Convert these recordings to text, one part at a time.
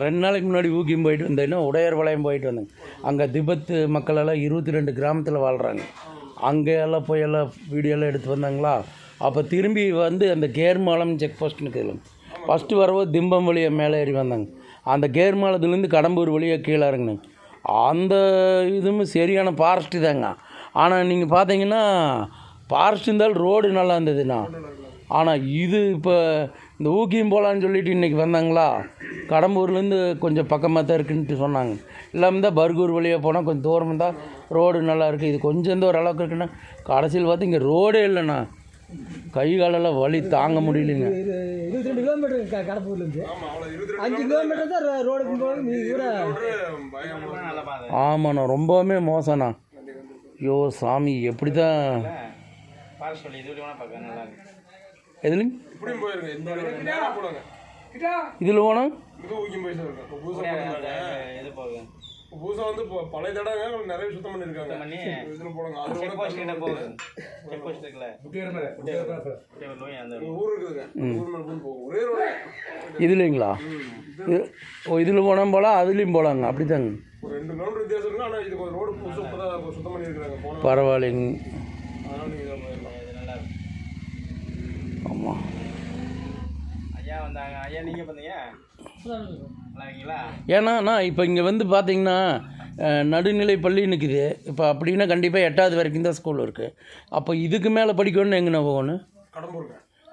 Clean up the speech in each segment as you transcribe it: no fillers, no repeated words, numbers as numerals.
2 நாளைக்கு முன்னாடி ஊக்கியும் போயிட்டு வந்தேன்னா உடையார் பாளையம் போயிட்டு வந்தேங்க. அங்கே திபெத்து மக்களெல்லாம் 22 கிராமத்தில் வாழ்கிறாங்க. அங்கே எல்லாம் போய் எல்லாம் வீடியோலாம் எடுத்து வந்தாங்களா. அப்போ திரும்பி வந்து அந்த கேர்மாலம் செக் போஸ்ட்னு கேளுங்க. ஃபஸ்ட்டு வரவும் திம்பம் வழியாக மேலே ஏறி வந்தாங்க. அந்த கேர்மாலத்துலேருந்து கடம்பூர் வழியாக கீழே இறங்கினாங்க. அந்த இதுவும் சரியான ஃபாரஸ்ட்டு தாங்க. ஆனால் நீங்கள் பார்த்தீங்கன்னா ஃபாரஸ்ட் இருந்தாலும் ரோடு நல்லா இருந்ததுண்ணா. ஆனால் இது இப்போ இந்த ஊக்கியும் போகலான்னு சொல்லிட்டு இன்றைக்கி வந்தாங்களா. கடம்பூர்லேருந்து கொஞ்சம் பக்கமாக தான் இருக்குன்ட்டு சொன்னாங்க. இல்லாமல் தான் பர்கூர் வழியாக போனால் கொஞ்சம் தூரம் இருந்தால் ரோடு நல்லா இருக்குது. இது கொஞ்சம் இந்த ஒரு அளவுக்கு இருக்குன்னா கடைசியில் பார்த்து இங்கே ரோடே இல்லைண்ணா. கை காலெல்லாம் வலி தாங்க முடியலைங்க. 22 கிலோமீட்டர் கடம்பூர்லேருந்து 5 கிலோமீட்டர் தான் ரோடு. ஆமாண்ணா, ரொம்பவுமே மோசம்ண்ணா. ஐயோ சாமி, எப்படி தான் எதுலைங்க இதில் போனால் புதுசாக வந்து பழைய தடவை நிறைய சுத்தம் பண்ணியிருக்காங்க. இதில் போடுங்க. ஊர் இருக்குதுங்க. ஊர் மேலே போகும் ஒரே ரோடு இதுலைங்களா. ஓ, இதில் போனால் போகலாம், அதுலேயும் போகலாங்க. அப்படி தாங்க. ஒரு 2 கிலோமீட்டர் வித்தியாசம் இருக்குங்க. ஆனால் இதுக்கு ஒரு ரோடு புதுசாக சுத்தம் பண்ணியிருக்காங்க. பரவாயில்லைங்க. அதனால் நீங்கள் போயிடலாம். ஆமாம் ஐயா வந்தாங்க. ஐயா நீங்கள் பார்த்தீங்க ஏன்னா இப்போ இங்கே வந்து பார்த்தீங்கன்னா நடுநிலை பள்ளி நிற்குது. இப்போ அப்படின்னா கண்டிப்பாக 8வது வரைக்கும் தான் ஸ்கூல் இருக்குது. அப்போ இதுக்கு மேலே படிக்கணும்னு எங்கண்ணா போகணும்?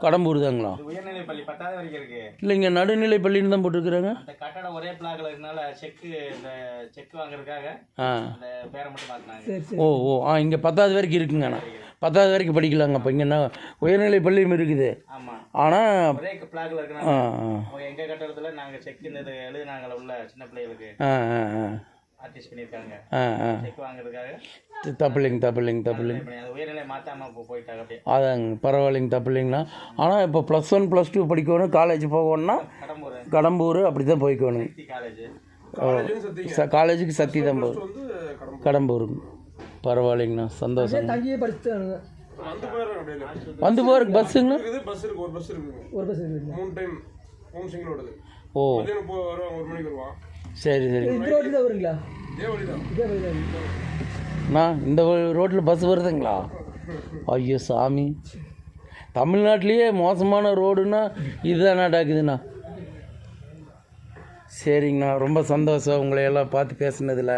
கடம்பூர் தாங்களா? உயர்நிலை பள்ளி 10வது வரைக்கும் இருக்குது. இல்லை, இங்கே நடுநிலை பள்ளின்னு தான் போட்டிருக்கிறாங்க. அந்த கட்டடம் ஒரே பிளாக்ல இருக்கனால செக் வாங்குறதுக்காக அந்த பேரை மட்டும் மாற்றினாங்க. ஓ இங்கே 10வது வரைக்கும் இருக்குங்கண்ணா. 10வது வரைக்கும் படிக்கலாங்க. அப்போ இங்கே என்ன உயர்நிலை பள்ளியும் இருக்குது. ஆமாம். ஆனால் ஒரே பிளாக்ல இருக்கனால எங்கள் கட்டடத்தில் நாங்கள் செக் இந்த எழுதுனாங்கள உள்ள சின்ன பிள்ளைகளுக்கு ஆர்டிஸ்ட் பண்ணியிருக்காங்க. செக் வாங்குறதுக்காக தப்பில்லைங்க. உயர்நிலை மாற்றாமல் போயிட்டாங்க. அப்படியே அதாங்க, பரவாயில்லைங்க, தப்பில்லைங்கண்ணா. ஆனால் இப்போ +1 +2 படிக்கணும், காலேஜ் போகணுன்னா கடம்பூர் அப்படி தான் போய்க்கணும். காலேஜுக்கு சத்தி தான் போகும். கடம்பூர். பரவாயில்லைங்கண்ணா, சந்தோஷம். வந்து போகிறதுக்கு பஸ்ஸுங்களா? பஸ் இருக்குது. ஒரு பஸ் இருக்குது. 3 டைம் 3 சிங்கிள் ஓடுது. ஓ, வருவாங்க. 1 மணிக்கு வருவான். சரி. வருங்களா? இந்த ரோட்டில் பஸ் வருதுங்களா? ஐயோ சாமி, தமிழ்நாட்டிலேயே மோசமான ரோடுன்னா இதுதான் நடக்குதுண்ணா. சரிங்கண்ணா, ரொம்ப சந்தோஷம் உங்களை எல்லாம் பார்த்து பேசுனதில்.